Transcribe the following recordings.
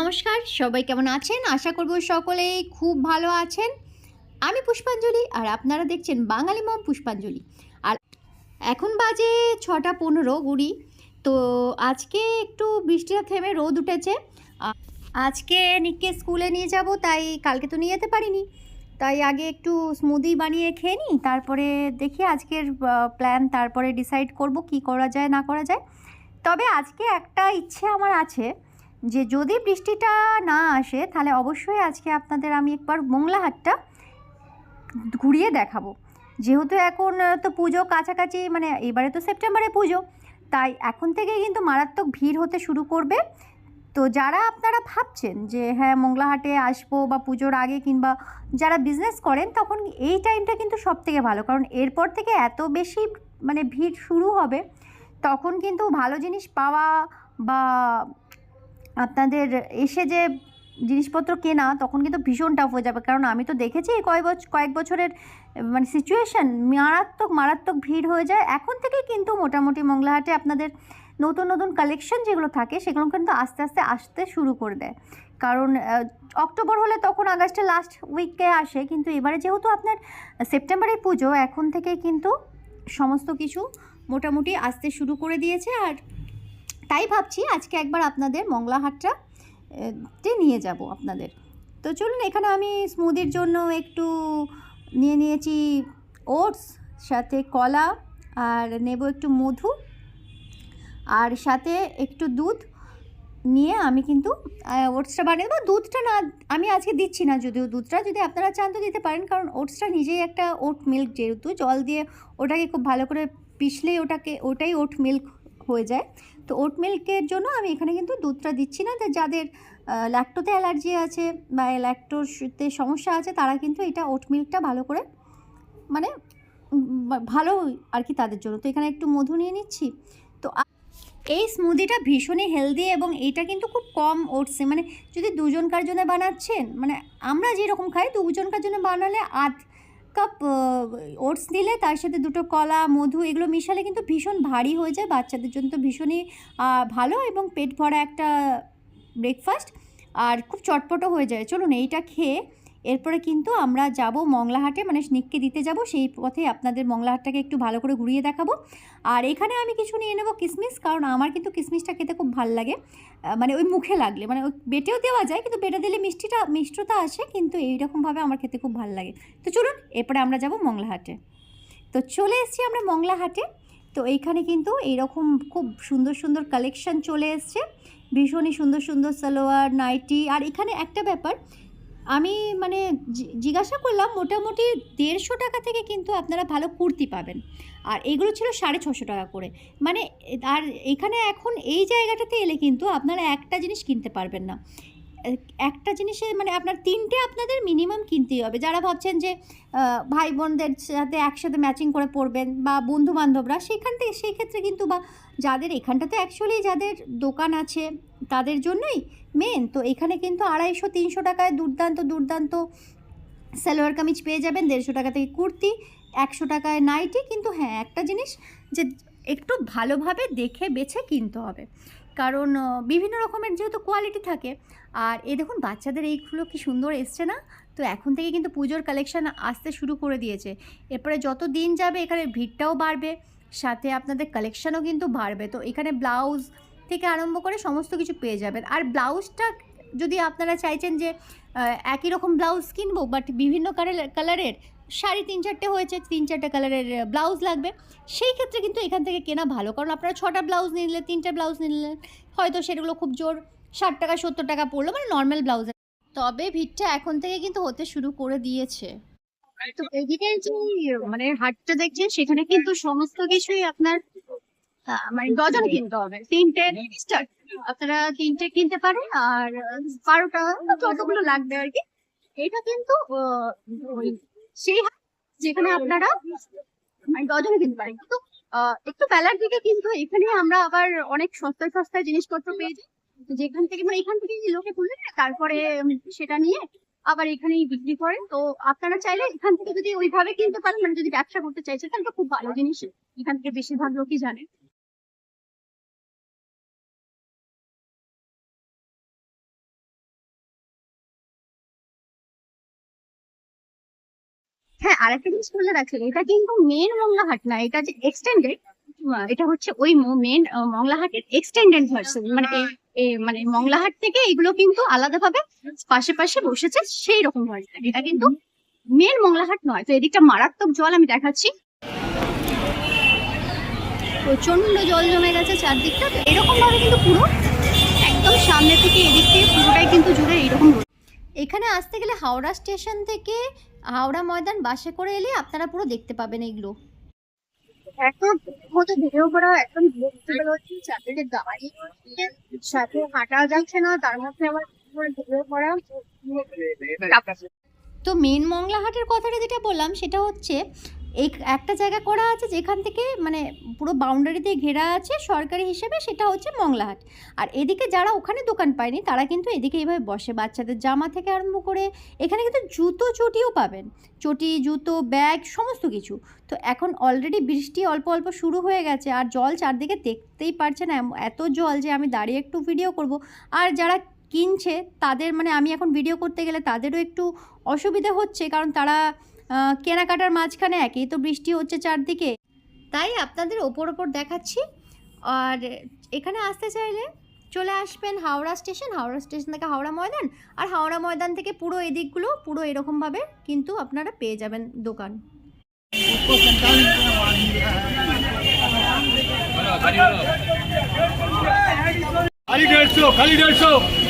নমস্কার, সবাই কেমন আছেন? আশা করব সকলেই খুব ভালো আছেন। আমি পুষ্পাঞ্জলি আর আপনারা দেখছেন বাঙালি মম পুষ্পাঞ্জলি। আর এখন বাজে ৬টা ১৫ ঘড়ি। তো আজকে একটু বৃষ্টিটা থেমে রোদ উঠেছে। আ আজকে নিককে স্কুলে নিয়ে যাব, তাই কালকে তো নিয়ে যেতে পারিনি। তাই আগে একটু স্মুদি বানিয়ে খেয়ে নিই, তারপরে দেখি আজকের প্ল্যান, তারপরে ডিসাইড করব কি করা যায় না করা যায়। তবে আজকে একটা ইচ্ছে আমার আছে যে যদি বৃষ্টিটা না আসে তাহলে অবশ্যই আজকে আপনাদের আমি একবার মোংলা হাটটা ঘুরিয়ে দেখাবো। যেহেতু এখন তো পুজো কাছাকাছি, মানে এবারে তো সেপ্টেম্বরে পুজো, তাই এখন থেকেই কিন্তু মারাত্মক ভিড় হতে শুরু করবে। তো যারা আপনারা ভাবছেন যে হ্যাঁ মোংলা হাটে আসবো বা পুজোর আগে, কিংবা যারা বিজনেস করেন, তখন এই টাইমটা কিন্তু সব থেকে ভালো, কারণ এরপর থেকে এত বেশি মানে ভিড় শুরু হবে, তখন কিন্তু ভালো জিনিস পাওয়া বা আপনাদের এসে যে জিনিসপত্র কেনা তখন কিন্তু ভীষণ টাফ হয়ে যাবে। কারণ আমি তো দেখেছি এই কয়েক বছরের মানে সিচুয়েশান, মারাত্মক মারাত্মক ভিড় হয়ে যায়। এখন থেকে কিন্তু মোটামুটি মংলাহাটে আপনাদের নতুন নতুন কালেকশন যেগুলো থাকে সেগুলো কিন্তু আস্তে আস্তে আসতে শুরু করে দেয়। কারণ অক্টোবর হলে তখন আগস্টের লাস্ট উইকে আসে, কিন্তু এবারে যেহেতু আপনার সেপ্টেম্বরে পুজো, এখন থেকেই কিন্তু সমস্ত কিছু মোটামুটি আসতে শুরু করে দিয়েছে। আর তাই ভাবছি আজকে একবার আপনাদের মংলা হাটটা নিয়ে যাব আপনাদের। তো চলুন, এখানে আমি স্মুদির জন্য একটু নিয়েছি ওটস, সাথে কলা, আর নেব একটু মধু, আর সাথে একটু দুধ নিয়ে আমি কিন্তু ওটসটা বানিয়ে দেবো। দুধটা না আমি আজকে দিচ্ছি না, যদিও দুধটা যদি আপনারা চান তো দিতে পারেন, কারণ ওটসটা নিজেই একটা ওট মিল্ক, যেহেতু জল দিয়ে ওটাকে খুব ভালো করে পিষলেই ওটাই ওট মিল্ক হয়ে যায়। তো ওট মিল্কের জন্য আমি এখানে কিন্তু দুধটা দিচ্ছি না। যাদের ল্যাক্টোতে অ্যালার্জি আছে বা ল্যাক্টোতে সমস্যা আছে, তারা কিন্তু এটা ওট মিল্কটা ভালো করে মানে ভালো আর কি তাদের জন্য। তো এখানে একটু মধু নিয়ে নিচ্ছি। তো এই স্মুদিটা ভীষণই হেলদি, এবং এইটা কিন্তু খুব কম ওটসে, মানে যদি দুজনকার জন্য বানাচ্ছেন, মানে আমরা যেরকম খাই দুজনকার জন্য বানালে আধ কাপ ওটস দিলে তার সাথে দুটো কলা, মধু এগুলো মিশালে কিন্তু ভীষণ ভারী হয়ে যায়। বাচ্চাদের জন্য তো ভীষণই ভালো, এবং পেট ভরা একটা ব্রেকফাস্ট, আর খুব চটপটও হয়ে যায়। চলুন এইটা খেয়ে এরপরে কিন্তু আমরা যাব মংলাহাটে, মানে স্নিককে দিতে যাব। সেই পথে আপনাদের মংলাহাটটাকে একটু ভালো করে ঘুরিয়ে দেখাবো। আর এখানে আমি কিছু নিয়ে নেব কিশমিশ, কারণ আমার কিন্তু কিশমিশটা খেতে খুব ভালো লাগে। মানে ওই মুখে লাগলে, মানে ওই বেটেও দেওয়া যায়, কিন্তু বেটে দিলে মিষ্টতা আসে, কিন্তু এইরকমভাবে আমার খেতে খুব ভালো লাগে। তো চলুন এরপরে আমরা যাব মংলাহাটে। তো চলে এসেছি আমরা মংলাহাটে। তো এইখানে কিন্তু এইরকম খুব সুন্দর সুন্দর কালেকশান চলে এসছে, ভীষণই সুন্দর সুন্দর সালোয়ার, নাইটি। আর এখানে একটা ব্যাপার আমি মানে জিজ্ঞাসা করলাম, মোটামুটি ১৫০ টাকা থেকে কিন্তু আপনারা ভালো কুর্তি পাবেন, আর এগুলো ছিল ৬৫০ টাকা করে। মানে আর এখানে এখন এই জায়গাটাতে এলে কিন্তু আপনারা একটা জিনিস কিনতে পারবেন না, একটা জিনিসে মানে আপনার তিনটে আপনাদের মিনিমাম কিনতেই হবে। যারা ভাবছেন যে ভাই বোনদের সাথে একসাথে ম্যাচিং করে পরবেন, বা বন্ধু বান্ধবরা, সেই ক্ষেত্রে কিন্তু, বা যাদের এখানটাতে অ্যাকচুয়ালি যাদের দোকান আছে তাদের জন্যই মেন। তো এখানে কিন্তু ২৫০-৩০০ টাকায় দুর্দান্ত দুর্দান্ত সালোয়ার কামিজ পেয়ে যাবেন, ১৫০ টাকা থেকে কুর্তি, ১০০ টাকায় নাইটি। কিন্তু হ্যাঁ, একটা জিনিস যে একটু ভালোভাবে দেখে বেছে কিনতে হবে, কারণ বিভিন্ন রকমের যেহেতু কোয়ালিটি থাকে। আর এই দেখুন বাচ্চাদের এইগুলো কি সুন্দর এসছে না? তো এখন থেকে কিন্তু পুজোর কালেকশান আসতে শুরু করে দিয়েছে। এরপরে যত দিন যাবে এখানে ভিড়টাও বাড়বে, সাথে আপনাদের কালেকশানও কিন্তু বাড়বে। তো এখানে ব্লাউজ থেকে আরম্ভ করে সমস্ত কিছু পেয়ে যাবেন। আর ব্লাউজটা যদি আপনারা চাইছেন যে একই রকম ব্লাউজ কিনবো বাট বিভিন্ন কালারের শাড়ি ৩-৪টে হয়েছে, ৩-৪টে কালারের ব্লাউজ লাগবে, সেই ক্ষেত্রে কিন্তু এখান থেকে কেনা ভালো। কারণ আপনারা ৬টা ব্লাউজ নিলে, 3টে ব্লাউজ নিলেন, হয়তো সেগুলো খুব জোর ৬০ টাকা ৭০ টাকা পড়লো, মানে নর্মাল ব্লাউজের। তবে ভিড়টা এখন থেকে কিন্তু হতে শুরু করে দিয়েছে। তো এদিকে যে মানে হাটটা দেখছেন, সেখানে কিন্তু সমস্ত কিছুই আপনার মানে ডজন কিনতে হবে। ৩টে স্টার্ট, আপনারা ৩টে কিনতে পারেন, আর ১২টা যতগুলো লাগবে আর কি। এটা কিন্তু ওই সেই হাট যেখানে আপনারা মানে ডজনে কিনতে পারেন, কিন্তু একটু বেলার দিকে কিন্তু এখানে আমরা আবার অনেক সস্তায় সস্তায় জিনিসপত্র পেয়ে যাই, যেখান থেকে মানে এখান থেকে লোকে তুলে নেয়, তারপরে সেটা নিয়ে আবার এখানেই বিক্রি করে। তো আপনারা চাইলে এখান থেকে যদি ওইভাবে কিনতে পারেন, মানে যদি ব্যবসা করতে চাইছেন, তাহলে তো খুব ভালো জিনিস। এখান থেকে বেশিরভাগ লোকই জানে। হ্যাঁ, আরেকটা জিনিস বলে রাখি, এটা কিন্তু মেন মংলাহাট না, এটা যে এক্সটেন্ডেড, এটা হচ্ছে ওই মেন মংলাহাটের এক্সটেন্ডেড ভার্সন। মানে মানে মংলাহাট থেকে এগুলো কিন্তু আলাদাভাবে পাশে পাশে বসেছে সেই রকম ভার্সন, এটা কিন্তু মেন মংলাহাট নয়। তো এদিকটা মারাত্মক জল আমি দেখাচ্ছি, প্রচন্ড জল জমে গেছে চারদিকটা। তো এরকম ভাবে কিন্তু পুরো একদম সামনে থেকে এদিক থেকে পুরোটাই কিন্তু জুড়ে এইরকম। এখানে আসতে গেলে হাওড়া স্টেশন থেকে হাওড়া ময়দান বাসে করে এলে আপনারা পুরো দেখতে পাবেন এইগুলো। একদম মতো ভিডিও করা একদম হচ্ছে, চারদিকে গাড়ি সাথে হাঁটা যাচ্ছে না, তার মধ্যে আবার ভিডিও করা। তো মেন মংলাহাটের কথাটা যেটা বললাম সেটা হচ্ছে এই একটা জায়গা করা আছে যেখান থেকে মানে পুরো বাউন্ডারি দিয়ে ঘেরা আছে সরকারি হিসেবে, সেটা হচ্ছে মংলাহাট। আর এদিকে যারা ওখানে দোকান পায়নি তারা কিন্তু এদিকে এইভাবে বসে, বাচ্চাদের জামা থেকে আরম্ভ করে এখানে কিন্তু জুতো চটিও পাবেন, চটি জুতো ব্যাগ সমস্ত কিছু। তো এখন অলরেডি বৃষ্টি অল্প অল্প শুরু হয়ে গেছে, আর জল চারদিকে দেখতেই পারছেন, এত জল যে আমি দাঁড়িয়ে একটু ভিডিও করব। আর যারা কিনছে তাদের মানে আমি এখন ভিডিও করতে গেলে তাদেরও একটু অসুবিধা হচ্ছে, কারণ তারা কেনাকাটার মাঝখানে একেই তো বৃষ্টি হচ্ছে চারদিকে, তাই আপনাদের ওপর দেখাচ্ছি। আর এখানে আসতে চাইলে চলে আসবেন হাওড়া স্টেশন, হাওড়া স্টেশন থেকে হাওড়া ময়দান, আর হাওড়া ময়দান থেকে পুরো এদিকগুলো পুরো এরকমভাবে কিন্তু আপনারা পেয়ে যাবেন দোকান। खाली 150 खाली 150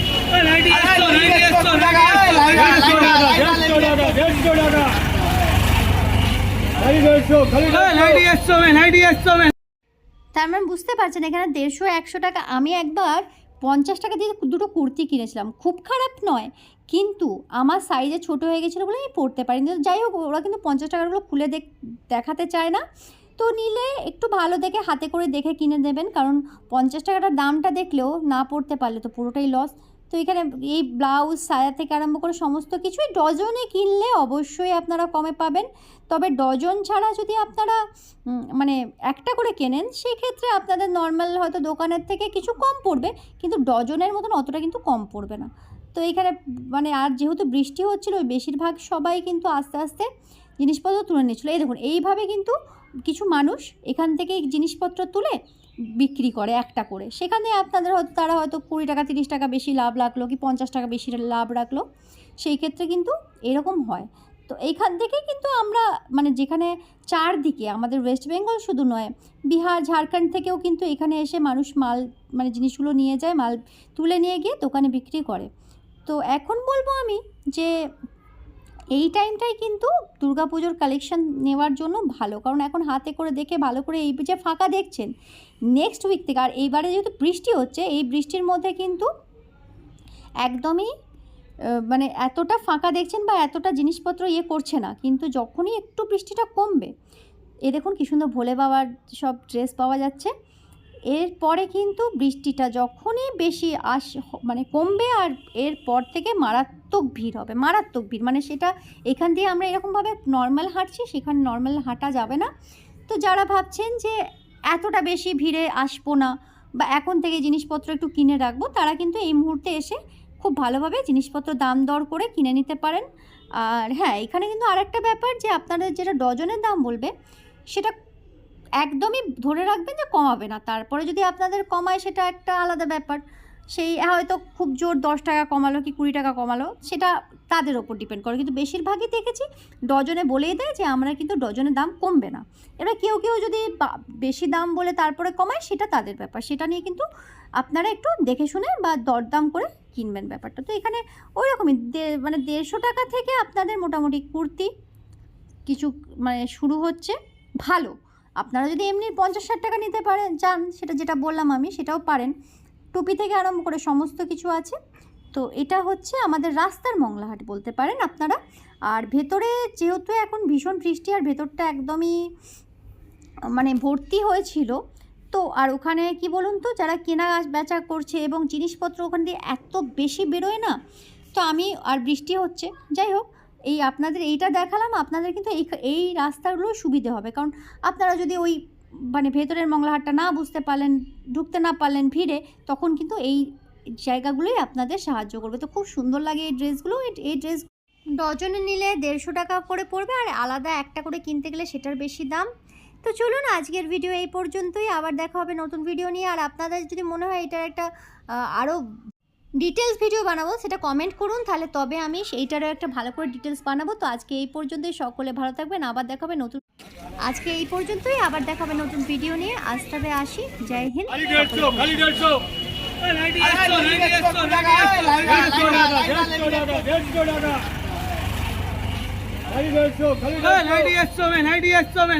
তার মানে বুঝতে পারছেন এখানে 150-100 টাকা। আমি একবার 50 টাকা দিয়ে দুটো কুর্তি কিনেছিলাম, খুব খারাপ নয়, কিন্তু আমার সাইজে ছোট হয়ে গেছিলো বলে আমি পরতে পারিনি। তো যাই হোক, ওরা কিন্তু 50 টাকাগুলো খুলে দেখাতে চায় না। তো নিলে একটু ভালো দেখে হাতে করে দেখে কিনে দেবেন, কারণ 50 টাকাটার দামটা দেখলেও না পড়তে পারলে তো পুরোটাই লস। তো এখানে এই ব্লাউজ সায়া থেকে আরম্ভ করে সমস্ত কিছুই ডজনে কিনলে অবশ্যই আপনারা কমে পাবেন। তবে ডজন ছাড়া যদি আপনারা মানে একটা করে কেনেন সেক্ষেত্রে আপনাদের নর্মাল হয়তো দোকানের থেকে কিছু কম পড়বে, কিন্তু ডজনের মতন অতটা কিন্তু কম পড়বে না। তো এইখানে মানে আর যেহেতু বৃষ্টি হচ্ছিলো বেশিরভাগ সবাই কিন্তু আস্তে আস্তে জিনিসপত্র তুলে নিচ্ছিলো। এই দেখুন এইভাবে কিন্তু কিছু মানুষ এখান থেকে জিনিসপত্র তুলে বিক্রি করে একটা করে, সেখানে আপনাদের হয়তো তারা হয়তো 20 টাকা 30 টাকা বেশি লাভ রাখলো কি 50 টাকা বেশি লাভ রাখলো, সেই ক্ষেত্রে কিন্তু এরকম হয়। তো এইখান থেকে কিন্তু আমরা মানে যেখানে চারদিকে আমাদের ওয়েস্ট বেঙ্গল শুধু নয়, বিহার ঝাড়খণ্ড থেকেও কিন্তু এখানে এসে মানুষ মাল মানে জিনিসগুলো নিয়ে যায়, মাল তুলে নিয়ে গিয়ে দোকানে বিক্রি করে। তো এখন বলবো আমি যে এই টাইমটাই কিন্তু দুর্গাপুজোর কালেকশন নেওয়ার জন্য ভালো, কারণ এখন হাতে করে দেখে ভালো করে এই যে ফাঁকা দেখছেন নেক্সট উইক থেকে, আর এইবারে যেহেতু বৃষ্টি হচ্ছে এই বৃষ্টির মধ্যে কিন্তু একদমই মানে এতটা ফাঁকা দেখছেন বা এতটা জিনিসপত্র করছে না, কিন্তু যখনই একটু বৃষ্টিটা কমবে, এ দেখুন কী সুন্দর ভোলে বাবার সব ড্রেস পাওয়া যাচ্ছে। এরপরে কিন্তু বৃষ্টিটা যখনই বেশি মানে কমবে, আর এরপর থেকে মারাত্মক ভিড় হবে, মারাত্মক ভিড়। মানে সেটা এখান দিয়ে আমরা এরকমভাবে নর্মাল হাঁটছি, সেখানে নর্মাল হাঁটা যাবে না। তো যারা ভাবছেন যে এতটা বেশি ভিড়ে আসবো না বা এখন থেকে জিনিসপত্র একটু কিনে রাখবো, তারা কিন্তু এই মুহূর্তে এসে খুব ভালোভাবে জিনিসপত্র দাম দর করে কিনে নিতে পারেন। আর হ্যাঁ, এখানে কিন্তু আরেকটা ব্যাপার যে আপনাদের যেটা ডজনের দাম বলবে সেটা একদমই ধরে রাখবেন যে কমাবে না, তারপরে যদি আপনাদের কমায় সেটা একটা আলাদা ব্যাপার। সেই হয়তো খুব জোর 10 টাকা কমালো কি 20 টাকা কমালো, সেটা তাদের ওপর ডিপেন্ড করে, কিন্তু বেশিরভাগই দেখেছি ডজনে বলেই দেয় যে আমরা কিন্তু ডজনের দাম কমবে না। এবার কেউ কেউ যদি বেশি দাম বলে তারপরে কমায় সেটা তাদের ব্যাপার, সেটা নিয়ে কিন্তু আপনারা একটু দেখে শুনে বা দরদাম করে কিনবেন ব্যাপারটা। তো এখানে ওই রকমই মানে 150 টাকা থেকে আপনাদের মোটামুটি কুর্তি কিছু মানে শুরু হচ্ছে ভালো। আপনারা যদি এমনি 50-60 টাকা নিতে পারেন চান, সেটা যেটা বললাম আমি সেটাও পারেন, টুপি থেকে আরম্ভ করে সমস্ত কিছু আছে। তো এটা হচ্ছে আমাদের রাস্তার মংলাহাট বলতে পারেন আপনারা। আর ভেতরে যেহেতু এখন ভীষণ বৃষ্টি আর ভেতরটা একদমই মানে ভর্তি হয়েছিল, তো আর ওখানে কি বলুন তো যারা কেনা বেচা করছে এবং জিনিসপত্র ওখান দিয়ে এত বেশি বেরোয় না, তো আমি আর বৃষ্টি হচ্ছে যাই হোক এই আপনাদের এইটা দেখালাম। আপনাদের কিন্তু এই রাস্তাগুলো সুবিধে হবে, কারণ আপনারা যদি ওই মানে ভেতরের মংলাহাটটা না বুঝতে পারলেন, ঢুকতে না পারলেন ভিড়ে, তখন কিন্তু এই জায়গাগুলোই আপনাদের সাহায্য করবে। তো খুব সুন্দর লাগে এই ড্রেসগুলো, এই ড্রেস ডজনে নিলে 150 টাকা করে পড়বে, আর আলাদা একটা করে কিনতে গেলে সেটার বেশি দাম। তো চলুন আজকের ভিডিও এই পর্যন্তই, আবার দেখা হবে নতুন ভিডিও নিয়ে। আর আপনাদের যদি মনে হয় এটার একটা আরও ডিটেলস ভিডিও বানাবো, সেটা কমেন্ট করুন, তাহলে তবে আমি সেইটারও একটা ভালো করে ডিটেলস বানাবো। তো আজকে এই পর্যন্তই, সকলে ভালো থাকবেন, আবার দেখা হবে নতুন, আজকে এই পর্যন্তই, আবার দেখা হবে নতুন ভিডিও নিয়ে। আজ তবে আসি, জয় হিন্দ। खाली 150 खाली 150 150 दादा 150 खाली 150 में 150 में